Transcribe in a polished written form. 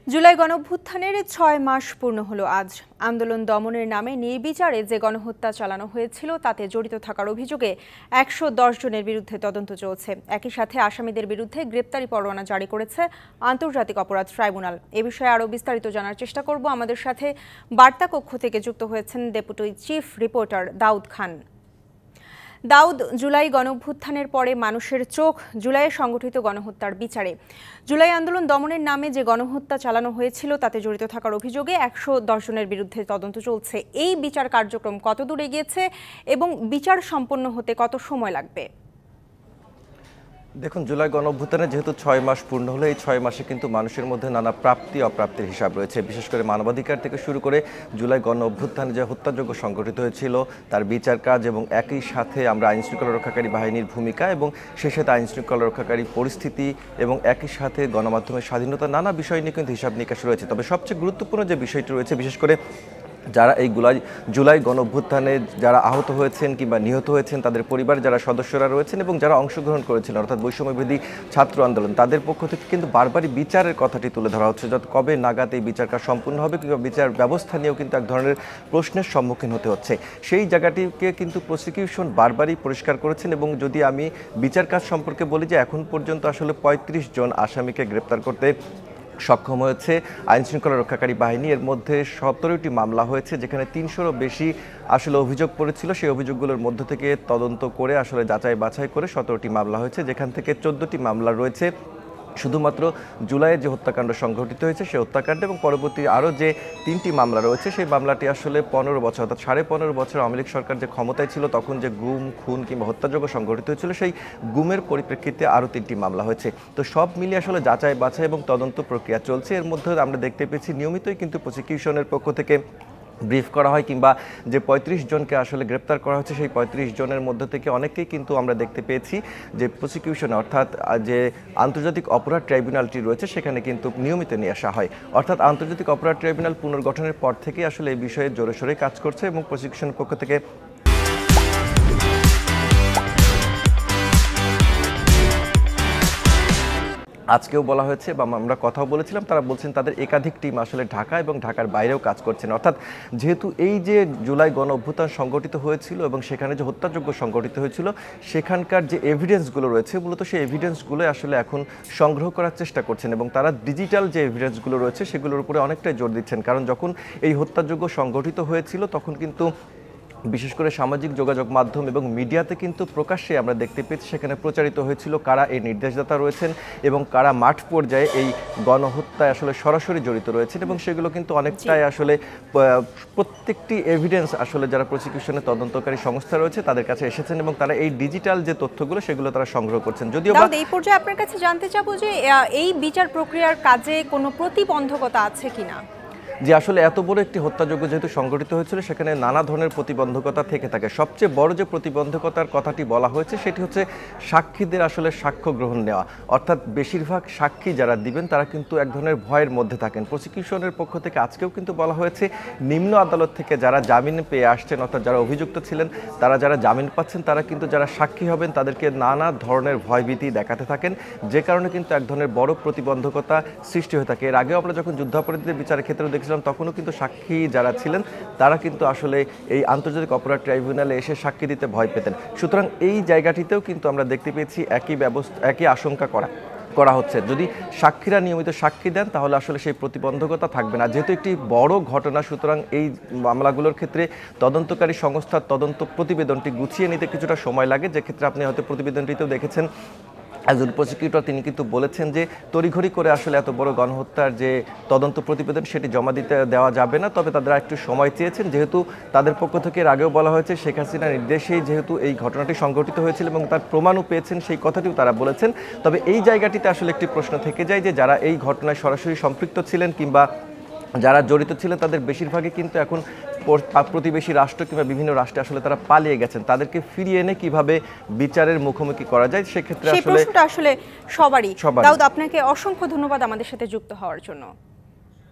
জুলাই গণঅভ্যুত্থানের ৬ মাস পূর্ণ হলো আজ। আন্দোলন দমনের নামে নির্বিচারে যে গণহত্যা চালানো হয়েছিল তাতে জড়িত থাকার অভিযোগে ১১০ জনের বিরুদ্ধে তদন্ত চলছে। একই সাথে আসামিদের বিরুদ্ধে গ্রেপ্তারি পরোয়ানা জারি করেছে আন্তর্জাতিক অপরাধ ট্রাইব্যুনাল। এ বিষয়ে আরও বিস্তারিত জানার চেষ্টা করব। আমাদের সাথে বার্তা কক্ষ থেকে যুক্ত হয়েছেন deputy chief reporter Daud Khan. দাউদ, জুলাই গণঅভ্যুত্থানের পরে মানুষের চোখ জুলাইয়ে সংগঠিত গণহত্যার বিচারে। জুলাই আন্দোলন দমনের নামে যে গণহত্যা চালানো হয়েছিল তাতে জড়িত থাকার অভিযোগে ১১০ জনের বিরুদ্ধে তদন্ত চলছে। এই বিচার কার্যক্রম কত দূর এগিয়েছে এবং বিচার সম্পন্ন হতে কত সময় লাগবে? দেখুন, জুলাই গণঅভ্যুত্থানে যেহেতু ৬ মাস পূর্ণ হলো, এই ৬ মাসে কিন্তু মানুষের মধ্যে নানা প্রাপ্তি অপ্রাপ্তির হিসাব রয়েছে। বিশেষ করে মানবাধিকার থেকে শুরু করে জুলাই গণঅভ্যুত্থানে যে হত্যাযজ্ঞ সংগঠিত হয়েছিল তার বিচার কাজ, এবং একই সাথে আমরা আইনশৃঙ্খলা রক্ষাকারী বাহিনীর ভূমিকা এবং সেই সাথে আইনশৃঙ্খলা রক্ষাকারী পরিস্থিতি এবং একই সাথে গণমাধ্যমের স্বাধীনতা, নানা বিষয় নিয়ে কিন্তু হিসাব নিকাশ রয়েছে। তবে সবচেয়ে গুরুত্বপূর্ণ যে বিষয়টি রয়েছে, বিশেষ করে যারা এই জুলাই গণঅভ্যুত্থানে যারা আহত হয়েছেন কিংবা নিহত হয়েছেন তাদের পরিবার যারা সদস্যরা রয়েছেন এবং যারা অংশগ্রহণ করেছিলেন অর্থাৎ বৈষম্যবিরোধী ছাত্র আন্দোলন, তাদের পক্ষ থেকে কিন্তু বারবারই বিচারের কথাটি তুলে ধরা হচ্ছে। যত কবে নাগাদ এই বিচার কাজ সম্পূর্ণ হবে কিংবা বিচার ব্যবস্থা নিয়েও কিন্তু এক ধরনের প্রশ্নের সম্মুখীন হতে হচ্ছে। সেই জায়গাটিকে কিন্তু প্রসিকিউশন বারবারই পরিষ্কার করেছেন। এবং যদি আমি বিচার কাজ সম্পর্কে বলি যে এখন পর্যন্ত আসলে ৩৫ জন আসামিকে গ্রেপ্তার করতে সক্ষম হয়েছে আইনশৃঙ্খলা রক্ষাকারী বাহিনী। এর মধ্যে ১৭টি মামলা হয়েছে, যেখানে ৩০০রও বেশি আসলে অভিযোগ পড়েছিল। সেই অভিযোগগুলোর মধ্য থেকে তদন্ত করে আসলে যাচাই বাছাই করে ১৭টি মামলা হয়েছে, যেখান থেকে ১৪টি মামলা রয়েছে শুধুমাত্র জুলাইয়ে যে হত্যাকাণ্ড সংঘটিত হয়েছে সেই হত্যাকাণ্ড, এবং পরবর্তী আরও যে ৩টি মামলা রয়েছে সেই মামলাটি আসলে ১৫ বছর অর্থাৎ ১৫.৫ বছর আওয়ামী লীগ সরকার যে ক্ষমতায় ছিল তখন যে গুম, খুন কিংবা হত্যাযজ্ঞ সংঘটিত হয়েছিল সেই গুমের পরিপ্রেক্ষিতে আরও ৩টি মামলা হয়েছে। তো সব মিলিয়ে আসলে যাচাই বাছাই এবং তদন্ত প্রক্রিয়া চলছে। এর মধ্যে আমরা দেখতে পেয়েছি নিয়মিতই কিন্তু প্রসিকিউশনের পক্ষ থেকে ব্রিফ করা হয় কিংবা যে ৩৫ জনকে আসলে গ্রেপ্তার করা হচ্ছে সেই ৩৫ জনের মধ্যে থেকে অনেকেই কিন্তু আমরা দেখতে পেয়েছি যে প্রসিকিউশন অর্থাৎ যে আন্তর্জাতিক অপরাধ ট্রাইব্যুনালটি রয়েছে সেখানে কিন্তু নিয়মিত নিয়ে আসা হয়। অর্থাৎ আন্তর্জাতিক অপরাধ ট্রাইব্যুনাল পুনর্গঠনের পর থেকে আসলে এই বিষয়ে জোরে সোরে কাজ করছে এবং প্রসিকিউশনের পক্ষ থেকে আজকেও বলা হয়েছে বা আমরা কথাও বলেছিলাম, তারা বলছেন তাদের একাধিক টিম আসলে ঢাকা এবং ঢাকার বাইরেও কাজ করছেন। অর্থাৎ যেহেতু এই যে জুলাই গণঅভ্যুত্থান সংগঠিত হয়েছিল এবং সেখানে যে হত্যাযজ্ঞ সংগঠিত হয়েছিল সেখানকার যে এভিডেন্সগুলো রয়েছে মূলত সেই এভিডেন্সগুলো আসলে এখন সংগ্রহ করার চেষ্টা করছেন এবং তারা ডিজিটাল যে এভিডেন্সগুলো রয়েছে সেগুলোর উপরে অনেকটাই জোর দিচ্ছেন। কারণ যখন এই হত্যাযজ্ঞ সংগঠিত হয়েছিল তখন কিন্তু বিশেষ করে সামাজিক যোগাযোগ মাধ্যম এবং মিডিয়াতে কিন্তু প্রকাশ্যে আমরা দেখতে পেয়েছি সেখানে প্রচারিত হয়েছিল কারা এই নির্দেশদাতা রয়েছেন এবং কারা মাঠ পর্যায়ে এই গণহত্যায় আসলে সরাসরি জড়িত রয়েছেন, এবং সেগুলো কিন্তু অনেকটাই আসলে প্রত্যেকটি এভিডেন্স আসলে যারা প্রসিকিউশনের তদন্তকারী সংস্থা রয়েছে তাদের কাছে এসেছেন এবং তারা এই ডিজিটাল যে তথ্যগুলো সেগুলো তারা সংগ্রহ করছেন। যদিও এই পর্যায়ে আপনার কাছে জানতে চাবো যে এই বিচার প্রক্রিয়ার কাজে কোনো প্রতিবন্ধকতা আছে কিনা? যে আসলে এত বড় একটি হত্যাযজ্ঞ যেহেতু সংগঠিত হয়েছিল সেখানে নানা ধরনের প্রতিবন্ধকতা থেকে থাকে। সবচেয়ে বড় যে প্রতিবন্ধকতার কথাটি বলা হয়েছে সেটি হচ্ছে সাক্ষীদের আসলে সাক্ষ্য গ্রহণ নেওয়া। অর্থাৎ বেশিরভাগ সাক্ষী যারা দিবেন তারা কিন্তু এক ধরনের ভয়ের মধ্যে থাকেন। প্রসিকিউশনের পক্ষ থেকে আজকেও কিন্তু বলা হয়েছে নিম্ন আদালত থেকে যারা জামিন পেয়ে আসছেন অর্থাৎ যারা অভিযুক্ত ছিলেন তারা যারা জামিন পাচ্ছেন তারা কিন্তু যারা সাক্ষী হবেন তাদেরকে নানা ধরনের ভয়ভীতি দেখাতে থাকেন, যে কারণে কিন্তু এক ধরনের বড় প্রতিবন্ধকতা সৃষ্টি হয়ে থাকে। এর আগেও আমরা যখন যুদ্ধাপরাধীদের বিচারের ক্ষেত্রে দেখছিলাম তখনও কিন্তু সাক্ষী যারা ছিলেন তারা কিন্তু আসলে এই আন্তর্জাতিক অপরাধ ট্রাইব্যুনালে এসে সাক্ষী দিতে ভয় পেতেন। সুতরাং এই জায়গাটিতেও কিন্তু আমরা দেখতে পেয়েছি একই আশঙ্কা করা হচ্ছে। যদি সাক্ষীরা নিয়মিত সাক্ষী দেন তাহলে আসলে সেই প্রতিবন্ধকতা থাকবে না। যেহেতু একটি বড় ঘটনা সুতরাং এই মামলাগুলোর ক্ষেত্রে তদন্তকারী সংস্থার তদন্ত প্রতিবেদনটি গুছিয়ে নিতে কিছুটা সময় লাগে, যে ক্ষেত্রে আপনি হয়তো প্রতিবেদনটিতেও দেখেছেন একজন প্রসিকিউটর তিনি কিন্তু বলেছেন যে তড়িঘড়ি করে আসলে এত বড় গণহত্যার যে তদন্ত প্রতিবেদন সেটি জমা দেওয়া যাবে না, তবে তারা একটু সময় চেয়েছেন। যেহেতু তাদের পক্ষ থেকে এর আগেও বলা হয়েছে শেখ হাসিনার নির্দেশেই যেহেতু এই ঘটনাটি সংঘটিত হয়েছিল এবং তার প্রমাণও পেয়েছেন সেই কথাটিও তারা বলেছেন। তবে এই জায়গাটিতে আসলে একটি প্রশ্ন থেকে যায় যে যারা এই ঘটনায় সরাসরি সম্পৃক্ত ছিলেন কিংবা যারা জড়িত ছিলেন তাদের বেশিরভাগই কিন্তু এখন প্রতিবেশী রাষ্ট্র কিংবা বিভিন্ন রাষ্ট্রে আসলে তারা পালিয়ে গেছেন। তাদেরকে ফিরিয়ে এনে কিভাবে বিচারের মুখোমুখি করা যায় সেক্ষেত্রে আসলে সবারই। দাউদ, আপনাকে অসংখ্য ধন্যবাদ আমাদের সাথে যুক্ত হওয়ার জন্য।